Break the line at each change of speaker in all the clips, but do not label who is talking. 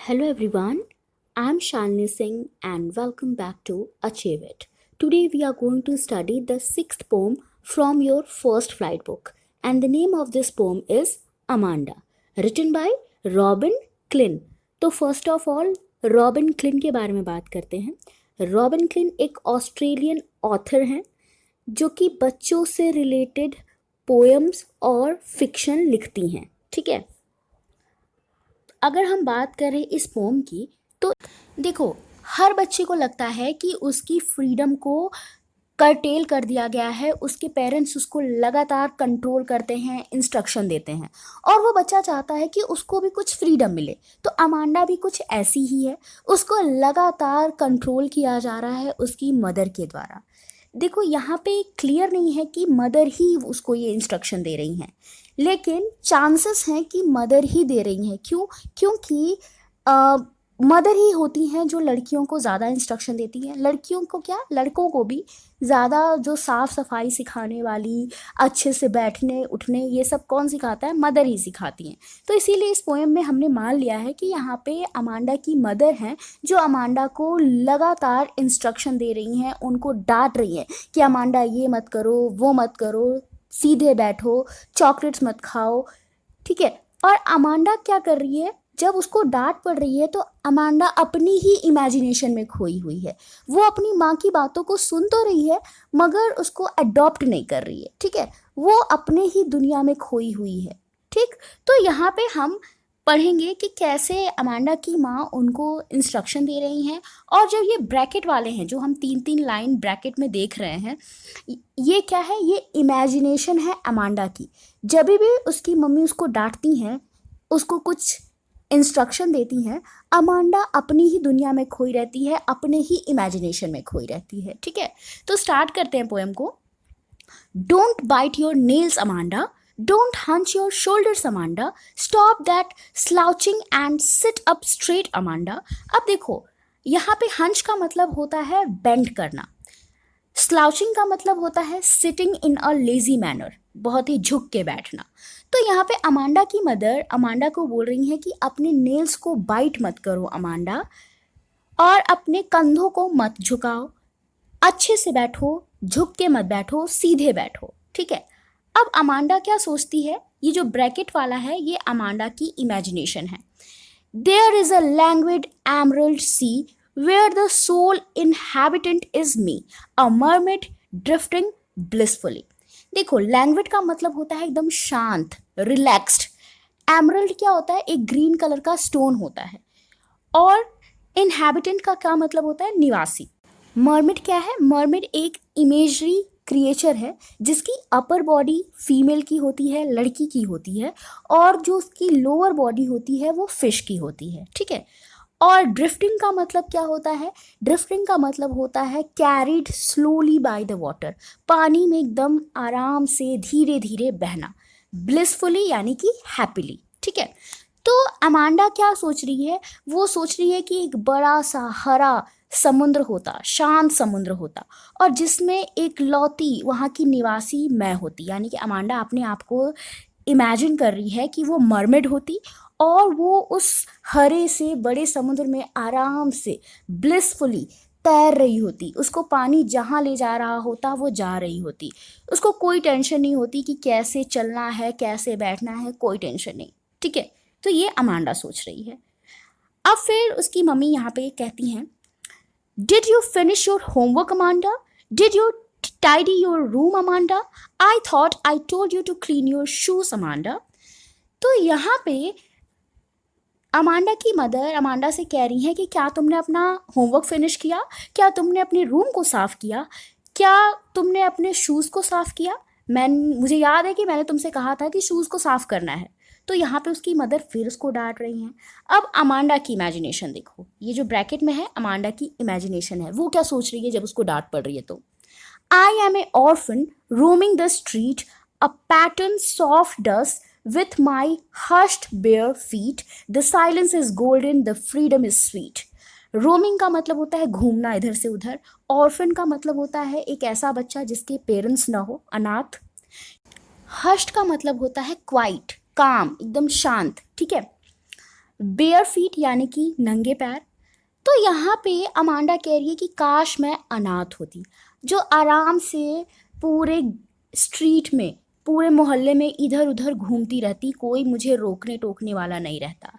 Hello everyone, I'm Shalini Singh and welcome back to Achieve It. Today we are going to study the sixth poem from your first flight book, and the name of this poem is Amanda, written by Robin Klein. तो first of all Robin Klein के बारे में बात करते हैं. Robin Klein एक Australian author हैं जो कि बच्चों से रिलेटेड पोएम्स और फिक्शन लिखती हैं. ठीक है, अगर हम बात करें इस पोम की तो देखो, हर बच्चे को लगता है कि उसकी फ्रीडम को करटेल कर दिया गया है. उसके पेरेंट्स उसको लगातार कंट्रोल करते हैं, इंस्ट्रक्शन देते हैं और वो बच्चा चाहता है कि उसको भी कुछ फ्रीडम मिले. तो अमांडा भी कुछ ऐसी ही है. उसको लगातार कंट्रोल किया जा रहा है उसकी मदर के द्वारा. देखो, यहाँ पे क्लियर नहीं है कि मदर ही उसको ये इंस्ट्रक्शन दे रही हैं, लेकिन चांसेस हैं कि मदर ही दे रही हैं. क्यों? क्योंकि मदर ही होती हैं जो लड़कियों को ज़्यादा इंस्ट्रक्शन देती हैं. लड़कियों को क्या, लड़कों को भी ज़्यादा जो साफ़ सफाई सिखाने वाली, अच्छे से बैठने उठने, ये सब कौन सिखाता है? मदर ही सिखाती हैं. तो इसीलिए इस पोएम में हमने मान लिया है कि यहाँ पे अमांडा की मदर हैं जो अमांडा को लगातार इंस्ट्रक्शन दे रही हैं, उनको डांट रही हैं कि अमांडा ये मत करो, वो मत करो, सीधे बैठो, चॉकलेट्स मत खाओ. ठीक है, और अमांडा क्या कर रही है? जब उसको डांट पड़ रही है तो अमांडा अपनी ही इमेजिनेशन में खोई हुई है. वो अपनी माँ की बातों को सुन तो रही है मगर उसको अडॉप्ट नहीं कर रही है. ठीक है, वो अपने ही दुनिया में खोई हुई है. ठीक, तो यहाँ पे हम पढ़ेंगे कि कैसे अमांडा की माँ उनको इंस्ट्रक्शन दे रही हैं. और जब ये ब्रैकेट वाले हैं जो हम 3-3 लाइन ब्रैकेट में देख रहे हैं, ये क्या है? ये इमेजिनेशन है अमांडा की. जब भी उसकी मम्मी उसको डांटती हैं, उसको कुछ इंस्ट्रक्शन देती हैं, अमांडा अपनी ही दुनिया में खोई रहती है, अपने ही इमेजिनेशन में खोई रहती है. ठीक है, तो स्टार्ट करते हैं पोएम को. Don't bite your nails Amanda, don't hunch your shoulders Amanda, stop that slouching and sit up straight Amanda. अब देखो, यहाँ पे हंच का मतलब होता है बेंड करना, स्लाउचिंग का मतलब होता है sitting in a lazy manner, बहुत ही झुक के बैठना. तो यहाँ पे अमांडा की मदर अमांडा को बोल रही हैं कि अपने नेल्स को बाइट मत करो अमांडा, और अपने कंधों को मत झुकाओ, अच्छे से बैठो, झुक के मत बैठो, सीधे बैठो. ठीक है, अब अमांडा क्या सोचती है? ये जो ब्रैकेट वाला है ये अमांडा की इमेजिनेशन है. There is a languid emerald sea where the sole inhabitant is me, a mermaid drifting blissfully. देखो, लैंग्वेज का मतलब होता है एकदम शांत, रिलैक्स्ड. एमरल्ड क्या होता है? एक ग्रीन कलर का स्टोन होता है. और इनहैबिटेंट का क्या मतलब होता है? निवासी. मर्मेड क्या है? मर्मेड एक इमेजरी क्रिएचर है जिसकी अपर बॉडी फीमेल की होती है, लड़की की होती है, और जो उसकी लोअर बॉडी होती है वो फिश की होती है. ठीक है, और ड्रिफ्टिंग का मतलब क्या होता है? ड्रिफ्टिंग का मतलब होता है carried slowly by the water, पानी में एकदम आराम से धीरे धीरे बहना. ब्लिसफुली यानी कि हैप्पीली. ठीक है, तो अमांडा क्या सोच रही है? वो सोच रही है कि एक बड़ा सा हरा समुद्र होता, शांत समुद्र होता, और जिसमें एक लौती वहाँ की निवासी मैं होती. यानी कि अमांडा अपने आप को इमेजिन कर रही है कि वो मरमेड होती और वो उस हरे से बड़े समुद्र में आराम से ब्लिसफुली तैर रही होती. उसको पानी जहाँ ले जा रहा होता वो जा रही होती. उसको कोई टेंशन नहीं होती कि कैसे चलना है, कैसे बैठना है, कोई टेंशन नहीं. ठीक है, तो ये अमांडा सोच रही है. अब फिर उसकी मम्मी यहाँ पे कहती हैं, did you finish your homework Amanda, did you tidy your room Amanda, I thought I told you to clean your shoes Amanda. तो यहाँ पे अमांडा की मदर अमांडा से कह रही हैं कि क्या तुमने अपना होमवर्क फिनिश किया? क्या तुमने अपने रूम को साफ़ किया? क्या तुमने अपने शूज़ को साफ़ किया? मुझे याद है कि मैंने तुमसे कहा था कि शूज़ को साफ़ करना है. तो यहाँ पे उसकी मदर फिर उसको डांट रही हैं. अब अमांडा की इमेजिनेशन देखो, ये जो ब्रैकेट में है अमांडा की इमेजिनेशन है. वो क्या सोच रही है जब उसको डांट पड़ रही है? तो I am an orphan roaming the street, a patterned soft dust with my hushed bare feet. The silence is golden, the freedom is sweet. Roaming का मतलब होता है घूमना इधर से उधर. ऑर्फन का मतलब होता है एक ऐसा बच्चा जिसके पेरेंट्स ना हो, अनाथ. हश्ड का मतलब होता है क्वाइट, काम, एकदम शांत. ठीक है, बेयर फीट यानी कि नंगे पैर। तो यहाँ पे अमांडा कह रही है कि काश मैं अनाथ होती, जो आराम से पूरे स्ट्रीट में, पूरे मोहल्ले में इधर उधर घूमती रहती, कोई मुझे रोकने टोकने वाला नहीं रहता,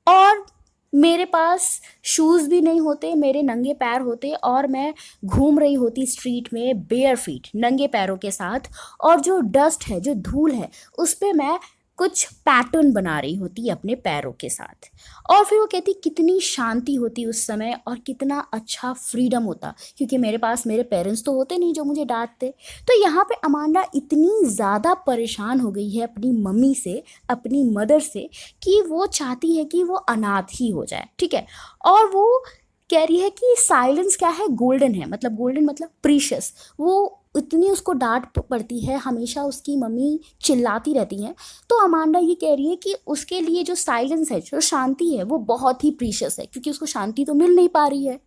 और मेरे पास शूज़ भी नहीं होते, मेरे नंगे पैर होते, और मैं घूम रही होती स्ट्रीट में बेयर फीट, नंगे पैरों के साथ, और जो डस्ट है, जो धूल है, उस पे मैं कुछ पैटर्न बना रही होती अपने पैरों के साथ। और फिर वो कहती कितनी शांति होती उस समय, और कितना अच्छा फ्रीडम होता, क्योंकि मेरे पास मेरे पेरेंट्स तो होते नहीं जो मुझे डांटते। तो यहाँ पे अमांडा इतनी ज़्यादा परेशान हो गई है अपनी मम्मी से, अपनी मदर से, कि वो चाहती है कि वो अनाथ ही हो जाए, ठीक है। और वो कह रही है कि साइलेंस क्या है, गोल्डन है, मतलब गोल्डन मतलब प्रीशियस। वो इतनी उसको डांट पड़ती है, हमेशा उसकी मम्मी चिल्लाती रहती हैं, तो अमांडा ये कह रही है कि उसके लिए जो साइलेंस है, जो शांति है, वो बहुत ही प्रीशियस है, क्योंकि उसको शांति तो मिल नहीं पा रही है।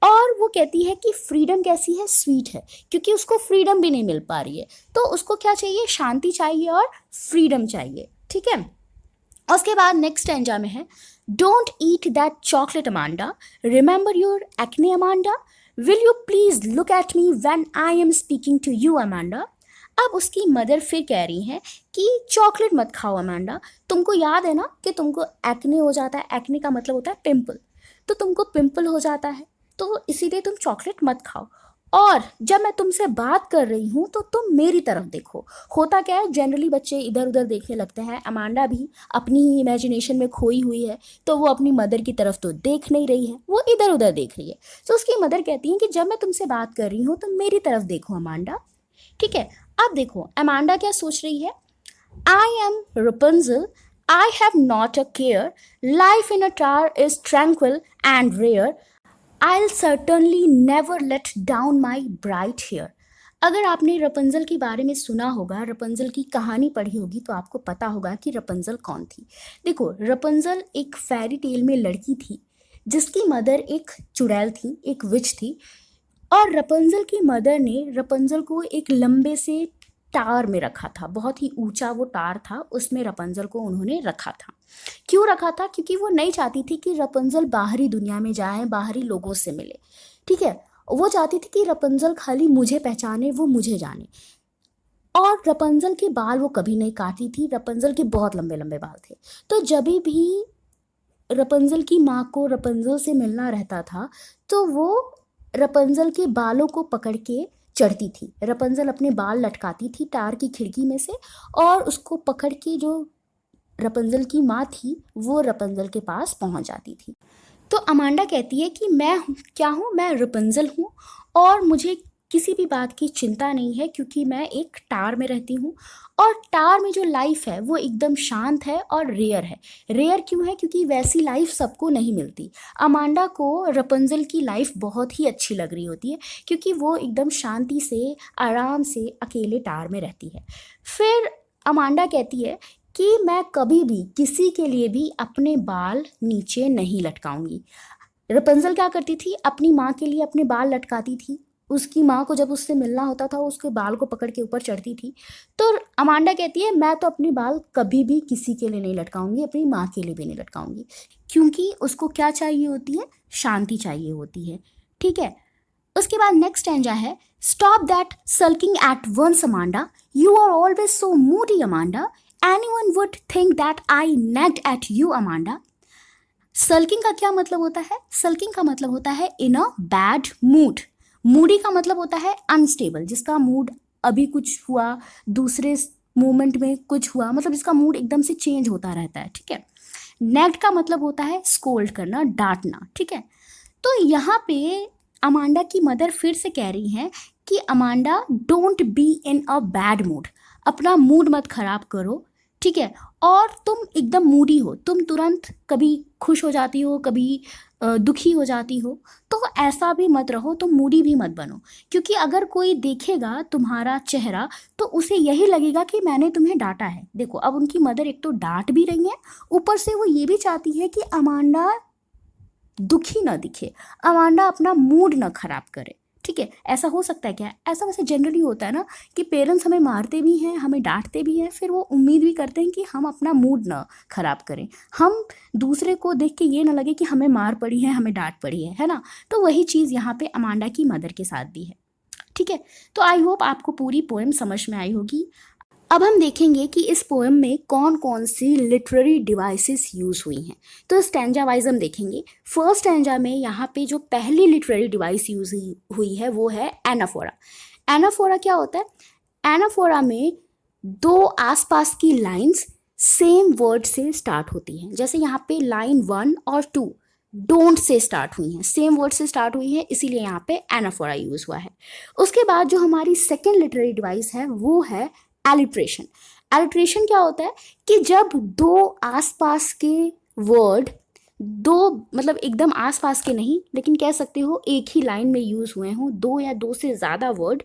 और वो कहती है कि फ्रीडम कैसी है, स्वीट है, क्योंकि उसको फ्रीडम भी नहीं मिल पा रही है। तो उसको क्या चाहिए, शांति चाहिए और फ्रीडम चाहिए, ठीक है। उसके बाद नेक्स्ट स्टैंजा में है, don't eat that chocolate Amanda, remember your acne Amanda, will you please look at me when I am speaking to you Amanda. अब उसकी मदर फिर कह रही हैं कि चॉकलेट मत खाओ अमांडा, तुमको याद है ना कि तुमको एक्ने हो जाता है, एक्ने का मतलब होता है पिंपल, तो तुमको पिंपल हो जाता है, तो इसीलिए तुम चॉकलेट मत खाओ। और जब मैं तुमसे बात कर रही हूँ तो तुम मेरी तरफ देखो। होता क्या है, जनरली बच्चे इधर उधर देखने लगते हैं, अमांडा भी अपनी ही इमेजिनेशन में खोई हुई है, तो वो अपनी मदर की तरफ तो देख नहीं रही है, वो इधर उधर देख रही है। तो उसकी मदर कहती है कि जब मैं तुमसे बात कर रही हूँ तो मेरी तरफ देखो अमांडा, ठीक है। अब देखो अमांडा क्या सोच रही है, I am Rapunzel, I have not a care, life in a tower is tranquil and rare, I'll certainly never let down my bright hair। अगर आपने रपंजल के बारे में सुना होगा, रपंजल की कहानी पढ़ी होगी, तो आपको पता होगा कि रपंजल कौन थी। देखो, रपंजल एक फेरी टेल में लड़की थी जिसकी मदर एक चुड़ैल थी, एक विच थी। और रपंजल की मदर ने रपंजल को एक लंबे से टार में रखा था, बहुत ही ऊंचा वो टार था, उसमें रपंजल को उन्होंने रखा था। क्यों रखा था, क्योंकि वो नहीं चाहती थी कि रपंजल बाहरी दुनिया में जाए, बाहरी लोगों से मिले, ठीक है। वो चाहती थी कि रपंजल खाली मुझे पहचाने, वो मुझे जाने। और रपंजल के बाल वो कभी नहीं काटी थी, रपंजल के बहुत लंबे लंबे बाल थे। तो जब भी रपंजल की माँ को रपंजल से मिलना रहता था, तो वो रपंजल के बालों को पकड़ के चढ़ती थी। रपंजल अपने बाल लटकाती थी टार की खिड़की में से, और उसको पकड़ के जो रपंजल की माँ थी वो रपंजल के पास पहुंच जाती थी। तो अमांडा कहती है कि क्या हूँ, मैं रपंजल हूँ, और मुझे किसी भी बात की चिंता नहीं है, क्योंकि मैं एक टार में रहती हूँ, और टार में जो लाइफ है वो एकदम शांत है और रेयर है। रेयर क्यों है, क्योंकि वैसी लाइफ सबको नहीं मिलती। अमांडा को रपंजल की लाइफ बहुत ही अच्छी लग रही होती है, क्योंकि वो एकदम शांति से, आराम से अकेले टार में रहती है। फिर अमांडा कहती है कि मैं कभी भी किसी के लिए भी अपने बाल नीचे नहीं लटकाऊंगी। रपंजल क्या करती थी, अपनी माँ के लिए अपने बाल लटकाती थी। उसकी माँ को जब उससे मिलना होता था, वो उसके बाल को पकड़ के ऊपर चढ़ती थी। तो अमांडा कहती है मैं तो अपने बाल कभी भी किसी के लिए नहीं लटकाऊंगी, अपनी माँ के लिए भी नहीं लटकाऊंगी, क्योंकि उसको क्या चाहिए होती है, शांति चाहिए होती है, ठीक है। उसके बाद नेक्स्ट स्टैंजा है, stop that sulking at once Amanda, you are always so moody Amanda, anyone would think that I nagged at you Amanda. Sulking का क्या मतलब होता है, सल्किंग का मतलब होता है इन अ बैड मूड। मूडी का मतलब होता है अनस्टेबल, जिसका मूड अभी कुछ हुआ, दूसरे मोमेंट में कुछ हुआ, मतलब जिसका मूड एकदम से चेंज होता रहता है, ठीक है। नेग्ड का मतलब होता है स्कोल्ड करना, डांटना, ठीक है। तो यहाँ पे अमांडा की मदर फिर से कह रही हैं कि Amanda don't be in a bad mood, अपना मूड मत खराब करो, ठीक है। और तुम एकदम मूडी हो, तुम तुरंत कभी खुश हो जाती हो, कभी दुखी हो जाती हो, तो ऐसा भी मत रहो, तुम मूडी भी मत बनो, क्योंकि अगर कोई देखेगा तुम्हारा चेहरा तो उसे यही लगेगा कि मैंने तुम्हें डांटा है। देखो, अब उनकी मदर एक तो डांट भी रही है, ऊपर से वो ये भी चाहती है कि अमांडा दुखी ना दिखे, अमांडा अपना मूड ना खराब करे, ठीक है, ऐसा हो सकता है क्या? ऐसा वैसे जनरली होता है ना कि पेरेंट्स हमें मारते भी हैं, हमें डांटते भी हैं, फिर वो उम्मीद भी करते हैं कि हम अपना मूड ना खराब करें, हम दूसरे को देख के ये ना लगे कि हमें मार पड़ी है, हमें डांट पड़ी है ना। तो वही चीज़ यहाँ पे अमांडा की मदर के साथ भी है। ठीक है, तो आई होप आपको पूरी पोएम समझ में आई होगी। अब हम देखेंगे कि इस पोएम में कौन कौन सी लिटरेरी डिवाइसेस यूज हुई हैं। तो स्टैंजा वाइज हम देखेंगे। फर्स्ट स्टैंजा में यहाँ पे जो पहली लिटरेरी डिवाइस यूज हुई है वो है एनाफोरा। एनाफोरा क्या होता है? एनाफोरा में दो आसपास की लाइंस सेम वर्ड से स्टार्ट होती हैं। जैसे यहाँ पे लाइन 1 और 2 डोंट से स्टार्ट हुई हैं, सेम वर्ड से स्टार्ट हुई है, इसीलिए यहाँ पे एनाफोरा यूज हुआ है। उसके बाद जो हमारी सेकेंड लिटरेरी डिवाइस है वो है एलिट्रेशन। एलिट्रेशन क्या होता है कि जब दो आसपास के वर्ड, दो मतलब एकदम आसपास के नहीं, लेकिन कह सकते हो एक ही लाइन में यूज हुए हों, दो या दो से ज़्यादा वर्ड,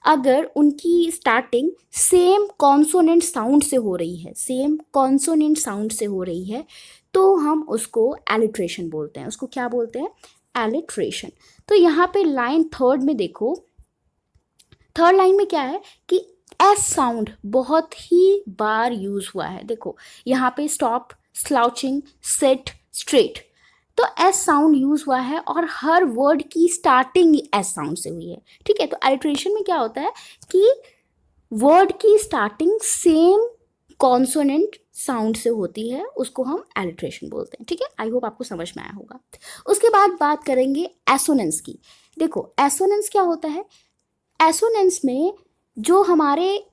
अगर उनकी स्टार्टिंग सेम कॉन्सोनेंट साउंड से हो रही है, सेम कॉन्सोनेंट साउंड से हो रही है, तो हम उसको एलिट्रेशन बोलते हैं। उसको क्या बोलते हैं? एलिट्रेशन। तो यहाँ पे लाइन थर्ड में देखो, थर्ड लाइन में क्या है कि एस साउंड बहुत ही बार यूज हुआ है। देखो यहाँ पे स्टॉप, स्लाउचिंग, सिट, स्ट्रेट, तो एस साउंड यूज हुआ है और हर वर्ड की स्टार्टिंग एस साउंड से हुई है। ठीक है, तो अलिट्रेशन में क्या होता है कि वर्ड की स्टार्टिंग सेम कॉन्सोनेंट साउंड से होती है, उसको हम एलिट्रेशन बोलते हैं। ठीक है, आई होप आपको समझ में आया होगा। उसके बाद बात करेंगे एसोनेंस की। देखो एसोनेंस क्या होता है? एसोनेंस में जो हमारे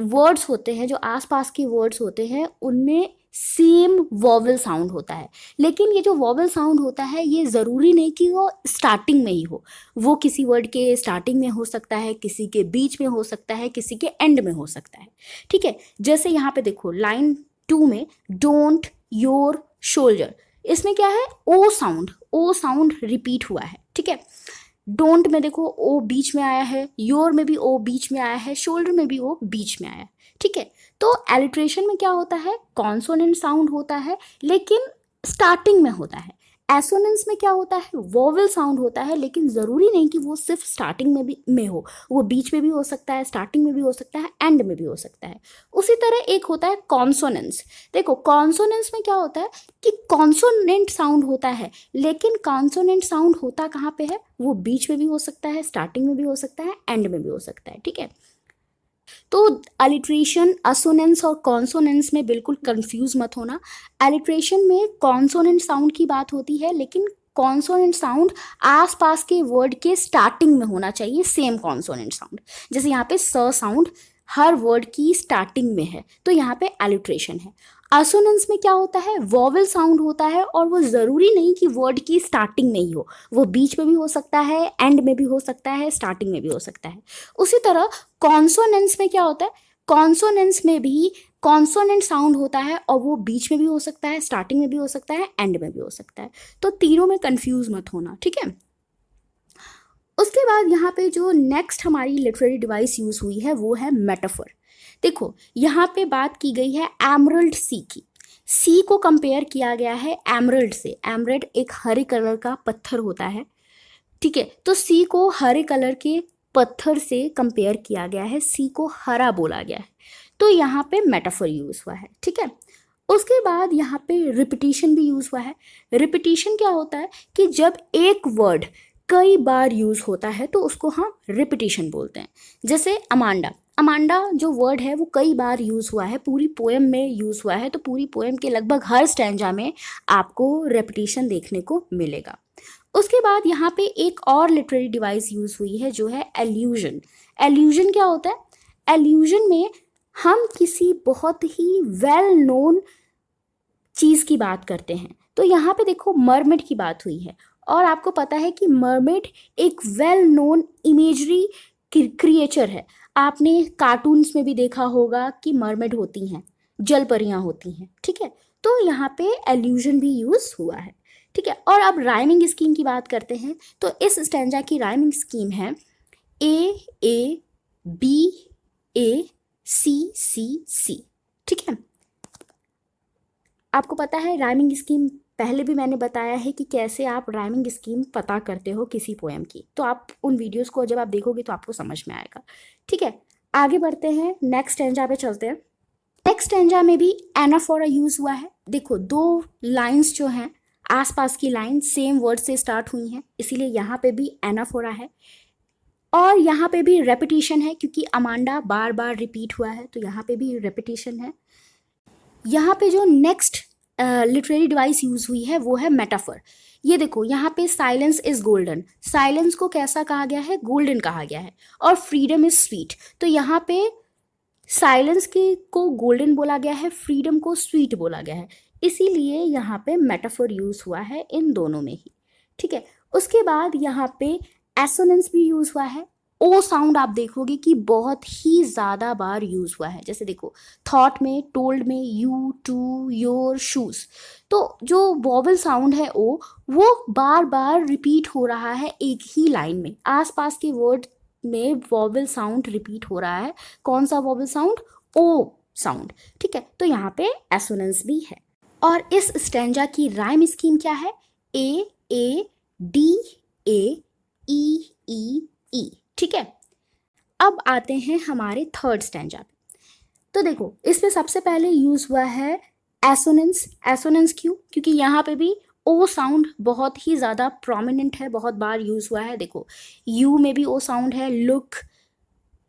वर्ड्स होते हैं, जो आसपास के वर्ड्स होते हैं, उनमें सेम वॉवल साउंड होता है। लेकिन ये जो वॉवल साउंड होता है ये ज़रूरी नहीं कि वो स्टार्टिंग में ही हो, वो किसी वर्ड के स्टार्टिंग में हो सकता है, किसी के बीच में हो सकता है, किसी के एंड में हो सकता है। ठीक है, जैसे यहाँ पे देखो लाइन 2 में डोंट, योर, शोल्डर, इसमें क्या है? ओ साउंड, ओ साउंड रिपीट हुआ है। ठीक है, डोंट में देखो ओ बीच में आया है, योर में भी ओ बीच में आया है, शोल्डर में भी ओ बीच में आया है। ठीक है, तो एलिट्रेशन में क्या होता है? कॉन्सोनेंट साउंड होता है लेकिन स्टार्टिंग में होता है। एसोनेंस में क्या होता है? वोवेल साउंड होता है, लेकिन ज़रूरी नहीं कि वो सिर्फ स्टार्टिंग में भी में हो, वो बीच में भी हो सकता है, स्टार्टिंग में भी हो सकता है, एंड में भी हो सकता है। उसी तरह एक होता है कॉन्सोनेंस। देखो कॉन्सोनेंस में क्या होता है कि कॉन्सोनेंट साउंड होता है, लेकिन कॉन्सोनेंट साउंड होता कहाँ पे है? वो बीच में भी हो सकता है, स्टार्टिंग में भी हो सकता है, एंड में भी हो सकता है। ठीक है, तो अलिट्रेशन, असोनेंस और कॉन्सोनेंस में बिल्कुल कंफ्यूज मत होना। अलिट्रेशन में कॉन्सोनेंट साउंड की बात होती है, लेकिन कॉन्सोनेंट साउंड आसपास के वर्ड के स्टार्टिंग में होना चाहिए, सेम कॉन्सोनेंट साउंड। जैसे यहाँ पे स साउंड हर वर्ड की स्टार्टिंग में है, तो यहाँ पे एलिट्रेशन है। असोनेंस में क्या होता है? वॉवेल साउंड होता है और वो ज़रूरी नहीं कि वर्ड की स्टार्टिंग में ही हो, वो बीच में भी हो सकता है, एंड में भी हो सकता है, स्टार्टिंग में भी हो सकता है। उसी तरह कॉन्सोनेंस में क्या होता है? कॉन्सोनेंस में भी कॉन्सोनेंट साउंड होता है और वो बीच में भी हो सकता है, स्टार्टिंग में भी हो सकता है, एंड में भी हो सकता है। तो तीनों में कंफ्यूज मत होना। ठीक है, उसके बाद यहाँ पे जो नेक्स्ट हमारी लिटरेरी डिवाइस यूज हुई है वो है मेटाफर। देखो यहाँ पे बात की गई है एमरल्ड सी की। सी को कंपेयर किया गया है एमरल्ड से। एमरल्ड एक हरे कलर का पत्थर होता है। ठीक है, तो सी को हरे कलर के पत्थर से कंपेयर किया गया है, सी को हरा बोला गया है, तो यहाँ पे मेटाफर यूज हुआ है। ठीक है, उसके बाद यहाँ पे रिपीटिशन भी यूज हुआ है। रिपीटिशन क्या होता है कि जब एक वर्ड कई बार यूज होता है तो उसको हम रिपीटिशन बोलते हैं। जैसे अमांडा, अमांडा जो वर्ड है वो कई बार यूज हुआ है, पूरी पोएम में यूज हुआ है, तो पूरी पोएम के लगभग हर स्टैंजा में आपको रेपिटेशन देखने को मिलेगा। उसके बाद यहाँ पे एक और लिटरेरी डिवाइस यूज हुई है जो है एल्यूजन। एल्यूजन क्या होता है? एल्यूजन में हम किसी बहुत ही वेल नोन चीज़ की बात करते हैं। तो यहाँ पे देखो मरमेड की बात हुई है, और आपको पता है कि मरमेड एक वेल नोन इमेजरी क्रिएचर है। आपने कार्टून्स में भी देखा होगा कि मरमेड होती हैं, जल परियां होती हैं। ठीक है, तो यहाँ पे एल्यूजन भी यूज हुआ है। ठीक है, और अब राइमिंग स्कीम की बात करते हैं। तो इस स्टैंजा की राइमिंग स्कीम है ए बी ए सी सी। ठीक है, आपको पता है राइमिंग स्कीम पहले भी मैंने बताया है कि कैसे आप राइमिंग स्कीम पता करते हो किसी पोएम की, तो आप उन वीडियोस को जब आप देखोगे तो आपको समझ में आएगा। ठीक है, आगे बढ़ते हैं, नेक्स्ट स्टैंजा पे चलते हैं। नेक्स्ट स्टैंजा में भी एनाफोरा यूज हुआ है। देखो, दो लाइंस जो हैं आसपास की लाइन सेम वर्ड से स्टार्ट हुई हैं, इसीलिए यहाँ पे भी एनाफोरा है। और यहाँ पे भी रेपिटेशन है, क्योंकि अमांडा बार बार रिपीट हुआ है, तो यहाँ पे भी रेपिटेशन है। यहाँ पे जो नेक्स्ट लिटरेरी डिवाइस यूज हुई है वो है मेटाफर। ये देखो, यहाँ पे साइलेंस इज गोल्डन, साइलेंस को कैसा कहा गया है? गोल्डन कहा गया है। और फ्रीडम इज स्वीट, तो यहाँ पे साइलेंस के को गोल्डन बोला गया है, फ्रीडम को स्वीट बोला गया है, इसीलिए यहाँ पे मेटाफर यूज हुआ है इन दोनों में ही। ठीक है, उसके बाद यहाँ पे एसोनेंस भी यूज हुआ है। ओ साउंड आप देखोगे कि बहुत ही ज़्यादा बार यूज हुआ है, जैसे देखो थॉट में, टोल्ड में, यू, टू, योर, शूज। तो जो वॉवल साउंड है ओ, वो बार बार रिपीट हो रहा है एक ही लाइन में, आसपास के वर्ड में वॉवल साउंड रिपीट हो रहा है। कौन सा वॉवल साउंड? ओ साउंड। ठीक है, तो यहाँ पे एसोनेंस भी है। और इस स्टैंजा की राइम स्कीम क्या है? ए ए डी ए ई ई ई। ठीक है, अब आते हैं हमारे थर्ड स्टैंजा पे। तो देखो, इसमें सबसे पहले यूज हुआ है एसोनेंस। एसोनेंस क्यों? क्योंकि यहाँ पे भी ओ साउंड बहुत ही ज़्यादा प्रोमिनेंट है, बहुत बार यूज हुआ है। देखो, यू में भी ओ साउंड है, लुक,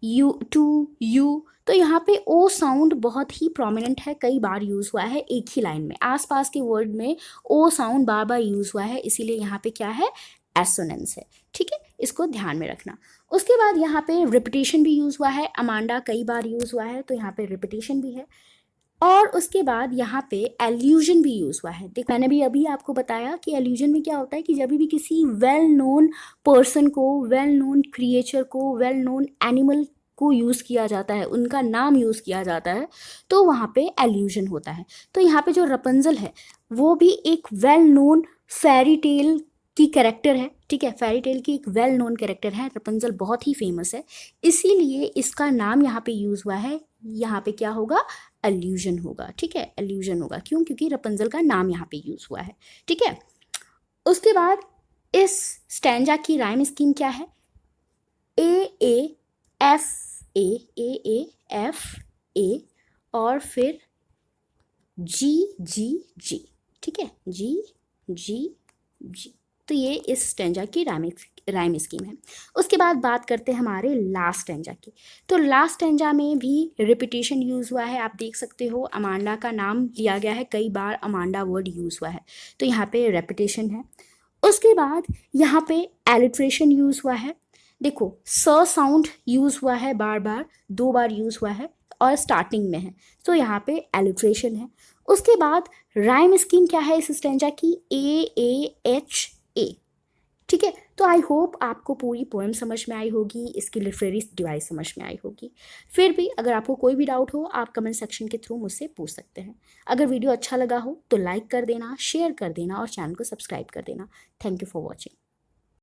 यू, टू, यू, तो यहाँ पे ओ साउंड बहुत ही प्रोमिनेंट है, कई बार यूज हुआ है एक ही लाइन में, आसपास के वर्ड में ओ साउंड बार बार यूज हुआ है, इसीलिए यहाँ पे क्या है? एसोनेंस है। ठीक है, इसको ध्यान में रखना। उसके बाद यहाँ पे रिपीटेशन भी यूज हुआ है, अमांडा कई बार यूज हुआ है, तो यहाँ पे रिपीटेशन भी है। और उसके बाद यहाँ पे एल्यूजन भी यूज हुआ है। देखो, मैंने भी अभी आपको बताया कि एल्यूजन में क्या होता है कि जब भी किसी वेल नोन पर्सन को, वेल नोन क्रिएचर को, वेल नोन एनिमल को यूज़ किया जाता है, उनका नाम यूज़ किया जाता है, तो वहाँ पे एल्यूजन होता है। तो यहाँ पे जो रपंजल है वो भी एक वेल नोन फेरी टेल की कैरेक्टर है। ठीक है, फेरी टेल की एक वेल नोन कैरेक्टर है, रपंजल बहुत ही फेमस है, इसीलिए इसका नाम यहाँ पे यूज़ हुआ है। यहाँ पे क्या होगा? एल्यूजन होगा। ठीक है, एल्यूजन होगा। क्यों? क्योंकि रपंजल का नाम यहाँ पे यूज़ हुआ है। ठीक है, उसके बाद इस स्टैंजा की राइम स्कीम क्या है? A F A F A और फिर जी जी जी। ठीक है, जी जी जी, तो ये इस स्टैंजा की राइम स्कीम है। उसके बाद बात करते हैं हमारे लास्ट स्टैंजा की। तो लास्ट स्टैंजा में भी रिपीटेशन यूज़ हुआ है, आप देख सकते हो अमांडा का नाम लिया गया है, कई बार अमांडा वर्ड यूज़ हुआ है, तो यहाँ पे रेपिटेशन है। उसके बाद यहाँ पे एलिट्रेशन यूज़ हुआ है। देखो, स साउंड यूज़ हुआ है, बार बार 2 बार यूज़ हुआ है और स्टार्टिंग में है, तो यहाँ पे एलिट्रेशन है। उसके बाद राइम स्कीम क्या है इस स्टैंजा की? ए। ठीक है, तो आई होप आपको पूरी पोएम समझ में आई होगी, इसकी लिटरेरी डिवाइस समझ में आई होगी। फिर भी अगर आपको कोई भी डाउट हो, आप कमेंट सेक्शन के थ्रू मुझसे पूछ सकते हैं। अगर वीडियो अच्छा लगा हो तो लाइक कर देना, शेयर कर देना और चैनल को सब्सक्राइब कर देना। Thank you for watching.